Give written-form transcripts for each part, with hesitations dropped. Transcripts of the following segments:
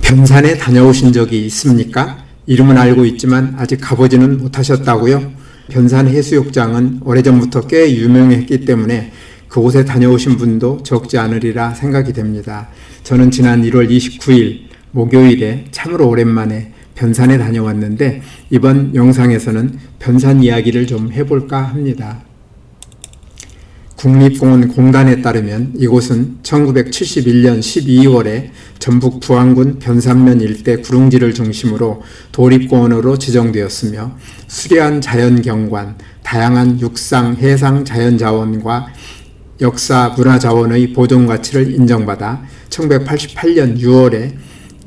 변산에 다녀오신 적이 있습니까? 이름은 알고 있지만 아직 가보지는 못하셨다고요? 변산 해수욕장은 오래전부터 꽤 유명했기 때문에 그곳에 다녀오신 분도 적지 않으리라 생각이 됩니다. 저는 지난 1월 29일 목요일에 참으로 오랜만에 변산에 다녀왔는데 이번 영상에서는 변산 이야기를 좀 해볼까 합니다. 국립공원 공단에 따르면 이곳은 1971년 12월에 전북 부안군 변산면 일대 구릉지를 중심으로 도립공원으로 지정되었으며 수려한 자연경관, 다양한 육상, 해상 자연자원과 역사 문화자원의 보존가치를 인정받아 1988년 6월에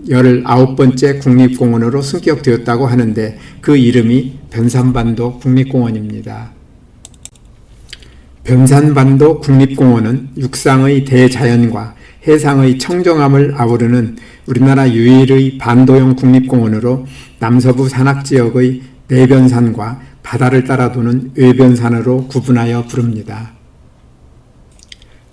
19번째 국립공원으로 승격되었다고 하는데 그 이름이 변산반도 국립공원입니다. 변산반도 국립공원은 육상의 대자연과 해상의 청정함을 아우르는 우리나라 유일의 반도형 국립공원으로 남서부 산악지역의 내변산과 바다를 따라 도는 외변산으로 구분하여 부릅니다.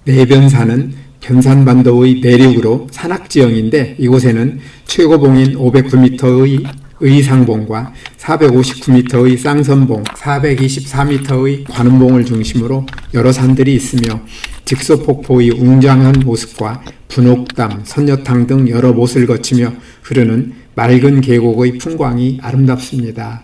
내변산은 변산반도의 내륙으로 산악지형인데 이곳에는 최고봉인 509m의 의상봉과 459m의 쌍선봉, 424m의 관음봉을 중심으로 여러 산들이 있으며 직소폭포의 웅장한 모습과 분옥담, 선녀탕 등 여러 못을 거치며 흐르는 맑은 계곡의 풍광이 아름답습니다.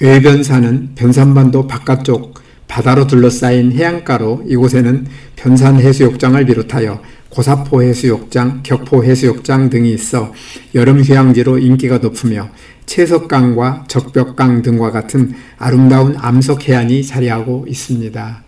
외변산은 변산반도 바깥쪽 바다로 둘러싸인 해안가로 이곳에는 변산해수욕장을 비롯하여 고사포 해수욕장, 격포 해수욕장 등이 있어 여름 휴양지로 인기가 높으며 채석강과 적벽강 등과 같은 아름다운 암석 해안이 자리하고 있습니다.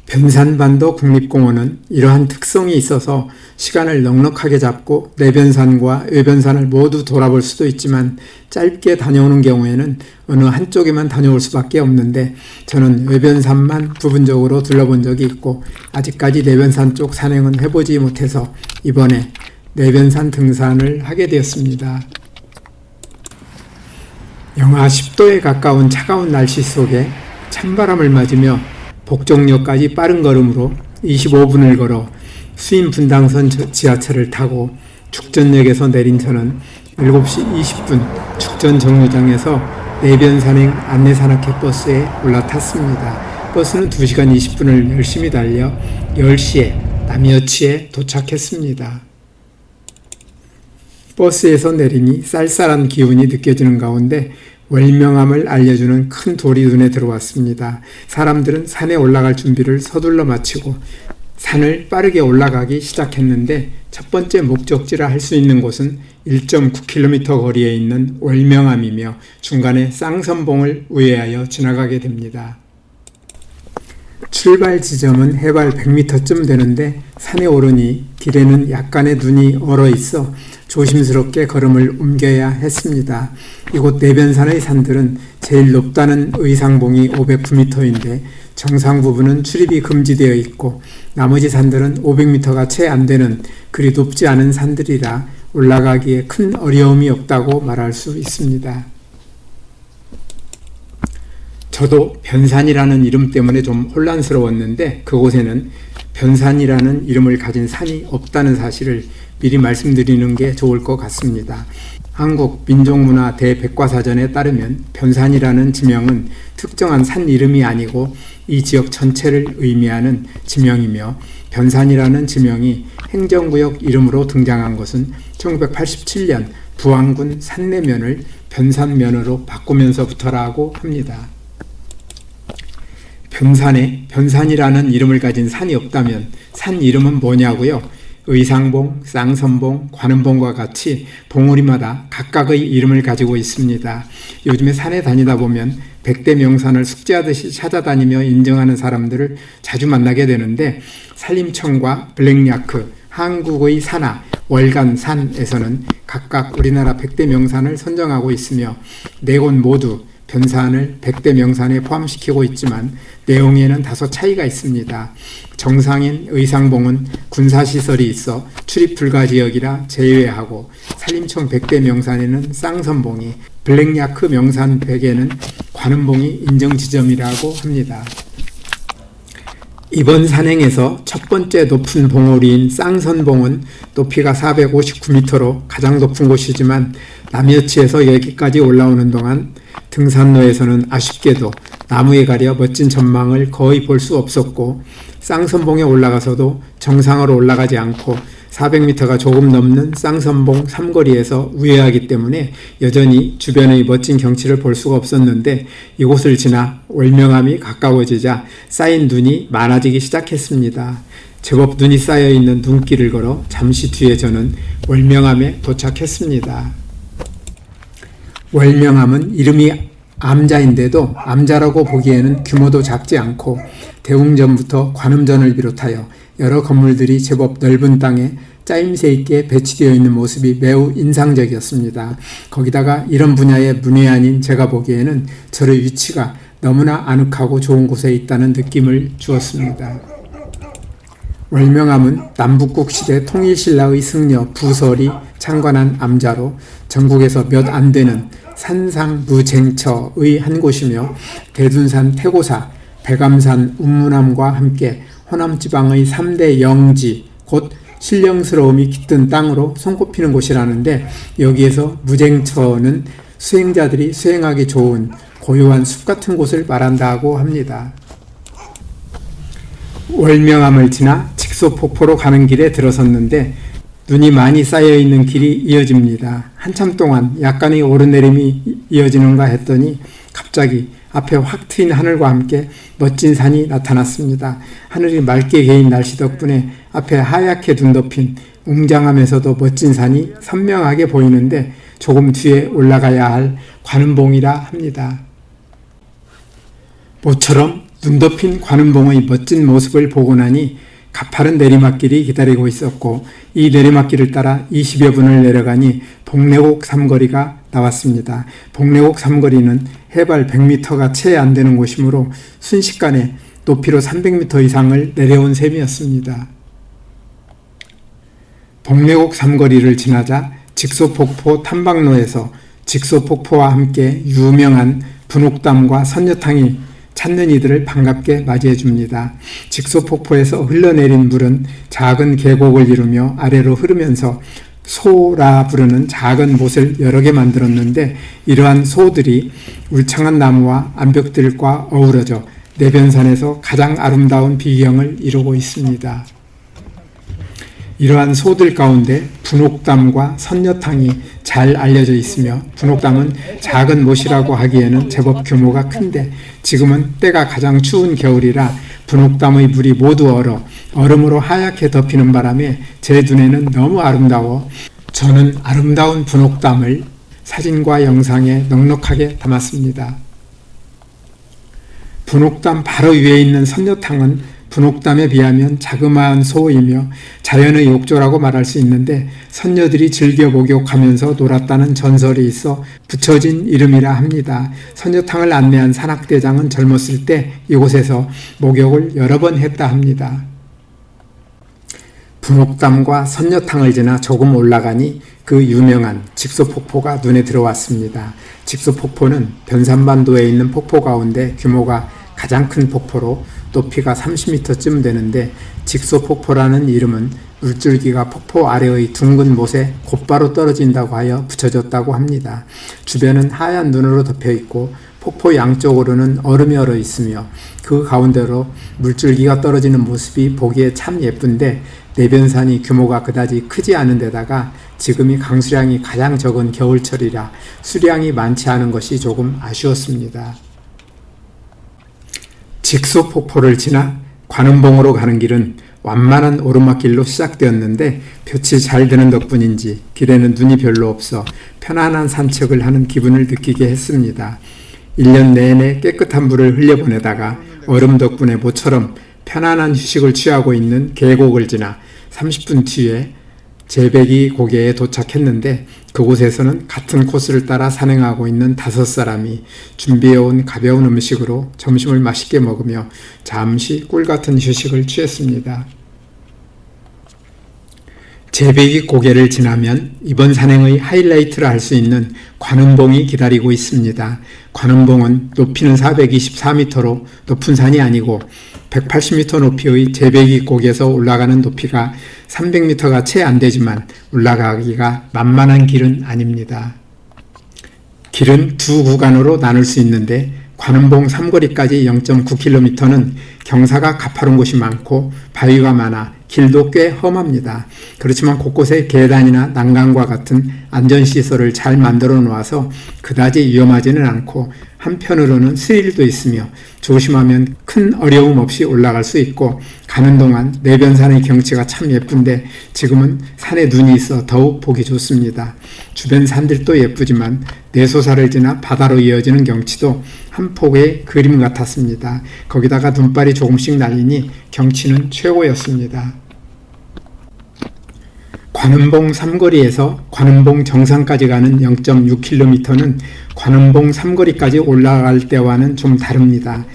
변산반도 국립공원은 이러한 특성이 있어서 시간을 넉넉하게 잡고 내변산과 외변산을 모두 돌아볼 수도 있지만 짧게 다녀오는 경우에는 어느 한쪽에만 다녀올 수밖에 없는데 저는 외변산만 부분적으로 둘러본 적이 있고 아직까지 내변산 쪽 산행은 해보지 못해서 이번에 내변산 등산을 하게 되었습니다. 영하 10도에 가까운 차가운 날씨 속에 찬바람을 맞으며 복정역까지 빠른 걸음으로 25분을 걸어 수인 분당선 지하철을 타고 축전역에서 내린 저는 7시 20분 축전 정류장에서 내변산행 안내산악회 버스에 올라탔습니다. 버스는 2시간 20분을 열심히 달려 10시에 남여치에 도착했습니다. 버스에서 내리니 쌀쌀한 기운이 느껴지는 가운데 월명암을 알려주는 큰 돌이 눈에 들어왔습니다. 사람들은 산에 올라갈 준비를 서둘러 마치고 산을 빠르게 올라가기 시작했는데 첫 번째 목적지라 할 수 있는 곳은 1.9km 거리에 있는 월명암이며 중간에 쌍선봉을 우회하여 지나가게 됩니다. 출발 지점은 해발 100m쯤 되는데 산에 오르니 길에는 약간의 눈이 얼어 있어 조심스럽게 걸음을 옮겨야 했습니다. 이곳 내변산의 산들은 제일 높다는 의상봉이 509m인데 정상 부분은 출입이 금지되어 있고 나머지 산들은 500m가 채 안 되는 그리 높지 않은 산들이라 올라가기에 큰 어려움이 없다고 말할 수 있습니다. 저도 변산이라는 이름 때문에 좀 혼란스러웠는데 그곳에는 변산이라는 이름을 가진 산이 없다는 사실을 미리 말씀드리는 게 좋을 것 같습니다. 한국 민족문화 대백과사전에 따르면 변산이라는 지명은 특정한 산 이름이 아니고 이 지역 전체를 의미하는 지명이며 변산이라는 지명이 행정구역 이름으로 등장한 것은 1987년 부안군 산내면을 변산면으로 바꾸면서부터라고 합니다. 변산에 변산이라는 이름을 가진 산이 없다면 산 이름은 뭐냐고요? 의상봉, 쌍선봉, 관음봉과 같이 봉우리마다 각각의 이름을 가지고 있습니다. 요즘에 산에 다니다 보면 100대 명산을 숙제하듯이 찾아다니며 인정하는 사람들을 자주 만나게 되는데 산림청과 블랙야크, 한국의 산하, 월간산에서는 각각 우리나라 100대 명산을 선정하고 있으며 네 곳 모두 변산을 100대 명산에 포함시키고 있지만 내용에는 다소 차이가 있습니다. 정상인 의상봉은 군사시설이 있어 출입 불가 지역이라 제외하고 산림청 100대 명산에는 쌍선봉이, 블랙야크 명산 100에는 관음봉이 인정지점이라고 합니다. 이번 산행에서 첫 번째 높은 봉우리인 쌍선봉은 높이가 459m로 가장 높은 곳이지만 남여치에서 여기까지 올라오는 동안 등산로에서는 아쉽게도 나무에 가려 멋진 전망을 거의 볼 수 없었고, 쌍선봉에 올라가서도 정상으로 올라가지 않고 400m가 조금 넘는 쌍선봉 삼거리에서 우회하기 때문에 여전히 주변의 멋진 경치를 볼 수가 없었는데, 이곳을 지나 월명암이 가까워지자 쌓인 눈이 많아지기 시작했습니다. 제법 눈이 쌓여있는 눈길을 걸어 잠시 뒤에 저는 월명암에 도착했습니다. 월명암은 이름이 암자인데도 암자라고 보기에는 규모도 작지 않고 대웅전부터 관음전을 비롯하여 여러 건물들이 제법 넓은 땅에 짜임새 있게 배치되어 있는 모습이 매우 인상적이었습니다. 거기다가 이런 분야의 문외한인 제가 보기에는 저의 위치가 너무나 아늑하고 좋은 곳에 있다는 느낌을 주었습니다. 월명암은 남북국 시대 통일신라의 승려 부설이 창관한 암자로 전국에서 몇 안 되는 산상무쟁처의 한 곳이며, 대둔산 태고사, 백암산 운문암과 함께 호남지방의 3대 영지, 곧 신령스러움이 깃든 땅으로 손꼽히는 곳이라는데, 여기에서 무쟁처는 수행자들이 수행하기 좋은 고요한 숲 같은 곳을 말한다고 합니다. 월명암을 지나 직소폭포로 가는 길에 들어섰는데 눈이 많이 쌓여있는 길이 이어집니다. 한참 동안 약간의 오르내림이 이어지는가 했더니 갑자기 앞에 확 트인 하늘과 함께 멋진 산이 나타났습니다. 하늘이 맑게 개인 날씨 덕분에 앞에 하얗게 둔 덮인 웅장하면서도 멋진 산이 선명하게 보이는데, 조금 뒤에 올라가야 할 관음봉이라 합니다. 모처럼 눈 덮인 관음봉의 멋진 모습을 보고 나니 가파른 내리막길이 기다리고 있었고, 이 내리막길을 따라 20여 분을 내려가니 복례곡 삼거리가 나왔습니다. 복례곡 삼거리는 해발 100m가 채 안 되는 곳이므로 순식간에 높이로 300m 이상을 내려온 셈이었습니다. 복례곡 삼거리를 지나자 직소폭포 탐방로에서 직소폭포와 함께 유명한 분옥담과 선녀탕이 찾는 이들을 반갑게 맞이해 줍니다. 직소폭포에서 흘러내린 물은 작은 계곡을 이루며 아래로 흐르면서 소라 부르는 작은 못을 여러 개 만들었는데, 이러한 소들이 울창한 나무와 암벽들과 어우러져 내변산에서 가장 아름다운 비경을 이루고 있습니다. 이러한 소들 가운데 분옥담과 선녀탕이 잘 알려져 있으며, 분옥담은 작은 못이라고 하기에는 제법 규모가 큰데 지금은 때가 가장 추운 겨울이라 분옥담의 물이 모두 얼어 얼음으로 하얗게 덮이는 바람에 제 눈에는 너무 아름다워 저는 아름다운 분옥담을 사진과 영상에 넉넉하게 담았습니다. 분옥담 바로 위에 있는 선녀탕은 분옥담에 비하면 자그마한 소이며 자연의 욕조라고 말할 수 있는데, 선녀들이 즐겨 목욕하면서 놀았다는 전설이 있어 붙여진 이름이라 합니다. 선녀탕을 안내한 산악대장은 젊었을 때 이곳에서 목욕을 여러 번 했다 합니다. 분옥담과 선녀탕을 지나 조금 올라가니 그 유명한 직소폭포가 눈에 들어왔습니다. 직소폭포는 변산반도에 있는 폭포 가운데 규모가 가장 큰 폭포로 높이가 30m쯤 되는데, 직소폭포라는 이름은 물줄기가 폭포 아래의 둥근 못에 곧바로 떨어진다고 하여 붙여졌다고 합니다. 주변은 하얀 눈으로 덮여 있고 폭포 양쪽으로는 얼음이 얼어 있으며, 그 가운데로 물줄기가 떨어지는 모습이 보기에 참 예쁜데, 내변산이 규모가 그다지 크지 않은 데다가 지금이 강수량이 가장 적은 겨울철이라 수량이 많지 않은 것이 조금 아쉬웠습니다. 직소폭포를 지나 관음봉으로 가는 길은 완만한 오르막길로 시작되었는데, 볕이 잘 드는 덕분인지 길에는 눈이 별로 없어 편안한 산책을 하는 기분을 느끼게 했습니다. 1년 내내 깨끗한 물을 흘려보내다가 얼음 덕분에 모처럼 편안한 휴식을 취하고 있는 계곡을 지나 30분 뒤에 제배기 고개에 도착했는데, 그곳에서는 같은 코스를 따라 산행하고 있는 5사람이 준비해온 가벼운 음식으로 점심을 맛있게 먹으며 잠시 꿀같은 휴식을 취했습니다. 제배기 고개를 지나면 이번 산행의 하이라이트라 할 수 있는 관음봉이 기다리고 있습니다. 관음봉은 높이는 424m로 높은 산이 아니고 180m 높이의 제배기 고개에서 올라가는 높이가 300m가 채 안 되지만 올라가기가 만만한 길은 아닙니다. 길은 두 구간으로 나눌 수 있는데 관음봉 삼거리까지 0.9km는 경사가 가파른 곳이 많고 바위가 많아 길도 꽤 험합니다. 그렇지만 곳곳에 계단이나 난간과 같은 안전시설을 잘 만들어 놓아서 그다지 위험하지는 않고 한편으로는 스릴도 있으며 조심하면 큰 어려움 없이 올라갈 수 있고 가는 동안 내변산의 경치가 참 예쁜데 지금은 산에 눈이 있어 더욱 보기 좋습니다. 주변 산들도 예쁘지만 내소사를 지나 바다로 이어지는 경치도 한 폭의 그림 같았습니다. 거기다가 눈발이 조금씩 날리니 경치는 최고였습니다. 관음봉 삼거리에서 관음봉 정상까지 가는 0.6km는 관음봉 삼거리까지 올라갈 때와는 좀 다릅니다.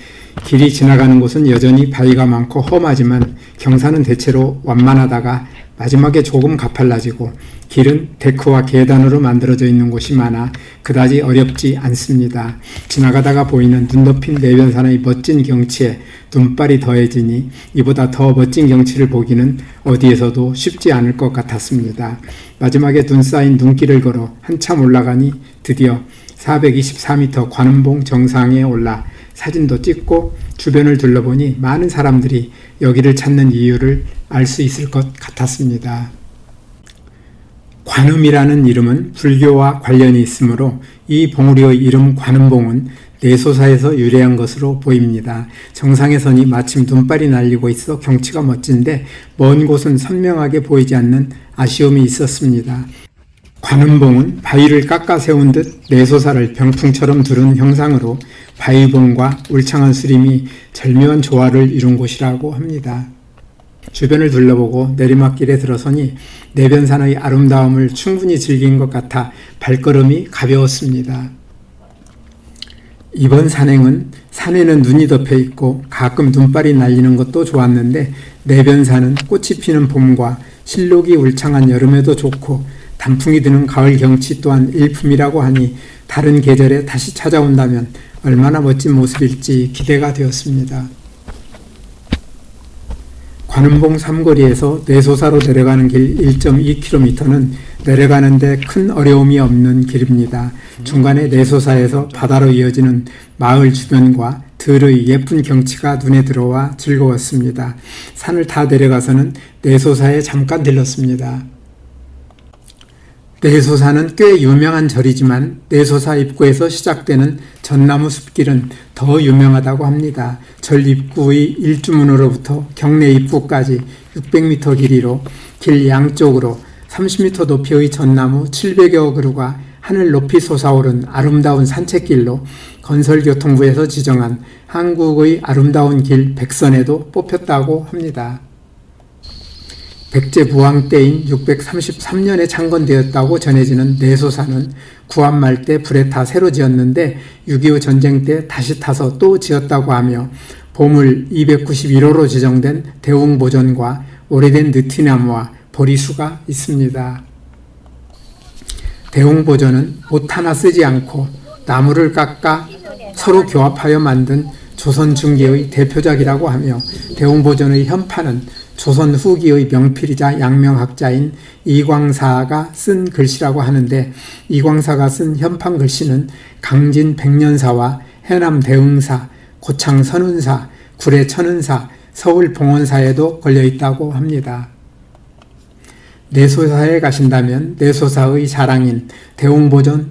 길이 지나가는 곳은 여전히 바위가 많고 험하지만 경사는 대체로 완만하다가 마지막에 조금 가팔라지고 길은 데크와 계단으로 만들어져 있는 곳이 많아 그다지 어렵지 않습니다. 지나가다가 보이는 눈 덮인 내변산의 멋진 경치에 눈발이 더해지니 이보다 더 멋진 경치를 보기는 어디에서도 쉽지 않을 것 같았습니다. 마지막에 눈 쌓인 눈길을 걸어 한참 올라가니 드디어 424m 관음봉 정상에 올라 사진도 찍고 주변을 둘러보니 많은 사람들이 여기를 찾는 이유를 알 수 있을 것 같았습니다. 관음이라는 이름은 불교와 관련이 있으므로 이 봉우리의 이름 관음봉은 내소사에서 유래한 것으로 보입니다. 정상에 서니 마침 눈발이 날리고 있어 경치가 멋진데 먼 곳은 선명하게 보이지 않는 아쉬움이 있었습니다. 관음봉은 바위를 깎아 세운 듯 내소사를 병풍처럼 두른 형상으로 바위봉과 울창한 수림이 절묘한 조화를 이룬 곳이라고 합니다. 주변을 둘러보고 내리막길에 들어서니 내변산의 아름다움을 충분히 즐긴 것 같아 발걸음이 가벼웠습니다. 이번 산행은 산에는 눈이 덮여 있고 가끔 눈발이 날리는 것도 좋았는데 내변산은 꽃이 피는 봄과 실록이 울창한 여름에도 좋고 단풍이 드는 가을 경치 또한 일품이라고 하니 다른 계절에 다시 찾아온다면 얼마나 멋진 모습일지 기대가 되었습니다. 관음봉 삼거리에서 내소사로 내려가는 길 1.2km는 내려가는데 큰 어려움이 없는 길입니다. 중간에 내소사에서 바다로 이어지는 마을 주변과 들의 예쁜 경치가 눈에 들어와 즐거웠습니다. 산을 다 내려가서는 내소사에 잠깐 들렀습니다. 내소사는 꽤 유명한 절이지만 내소사 입구에서 시작되는 전나무 숲길은 더 유명하다고 합니다. 절 입구의 일주문으로부터 경내 입구까지 600m 길이로 길 양쪽으로 30m 높이의 전나무 700여 그루가 하늘 높이 솟아오른 아름다운 산책길로 건설교통부에서 지정한 한국의 아름다운 길 100선에도 뽑혔다고 합니다. 백제부왕 때인 633년에 창건되었다고 전해지는 내소사는 구한 말 때 불에 타 새로 지었는데 6.25 전쟁 때 다시 타서 또 지었다고 하며 보물 291호로 지정된 대웅보전과 오래된 느티나무와 보리수가 있습니다. 대웅보전은 옷 하나 쓰지 않고 나무를 깎아 서로 교합하여 만든 조선 중기의 대표작이라고 하며 대웅보전의 현판은 조선 후기의 명필이자 양명학자인 이광사가 쓴 글씨라고 하는데 이광사가 쓴 현판 글씨는 강진 백년사와 해남 대흥사, 고창 선운사, 구례 천은사, 서울 봉원사에도 걸려 있다고 합니다. 내소사에 가신다면 내소사의 자랑인 대웅보전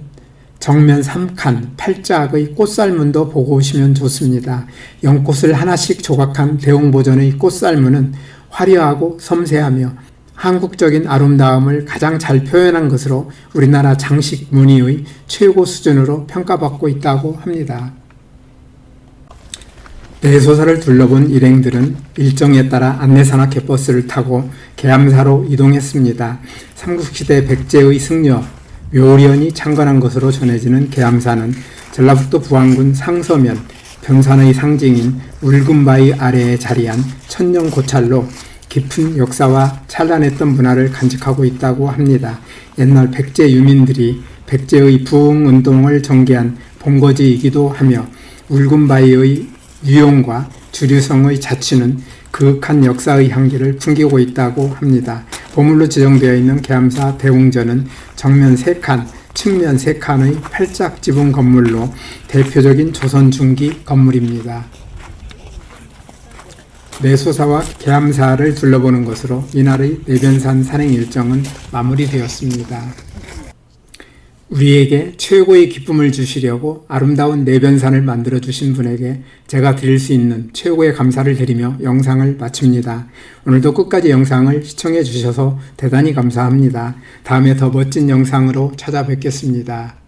정면 3칸 8짝의 꽃살문도 보고 오시면 좋습니다. 연꽃을 하나씩 조각한 대웅보전의 꽃살문은 화려하고 섬세하며 한국적인 아름다움을 가장 잘 표현한 것으로 우리나라 장식 무늬의 최고 수준으로 평가받고 있다고 합니다. 내소사를 둘러본 일행들은 일정에 따라 안내사나 갯버스를 타고 계암사로 이동했습니다. 삼국시대 백제의 승려 묘련이 창건한 것으로 전해지는 계암사는 전라북도 부안군 상서면 변산의 상징인 울금바위 아래에 자리한 천년 고찰로 깊은 역사와 찬란했던 문화를 간직하고 있다고 합니다. 옛날 백제 유민들이 백제의 부흥운동을 전개한 본거지이기도 하며 울군바위의 유용과 주류성의 자취는 그윽한 역사의 향기를 풍기고 있다고 합니다. 보물로 지정되어 있는 계암사 대웅전은 정면 3칸, 측면 3칸의 팔짝 지붕 건물로 대표적인 조선 중기 건물입니다. 매소사와 계암사를 둘러보는 것으로 이날의 내변산 산행 일정은 마무리되었습니다. 우리에게 최고의 기쁨을 주시려고 아름다운 내변산을 만들어 주신 분에게 제가 드릴 수 있는 최고의 감사를 드리며 영상을 마칩니다. 오늘도 끝까지 영상을 시청해 주셔서 대단히 감사합니다. 다음에 더 멋진 영상으로 찾아뵙겠습니다.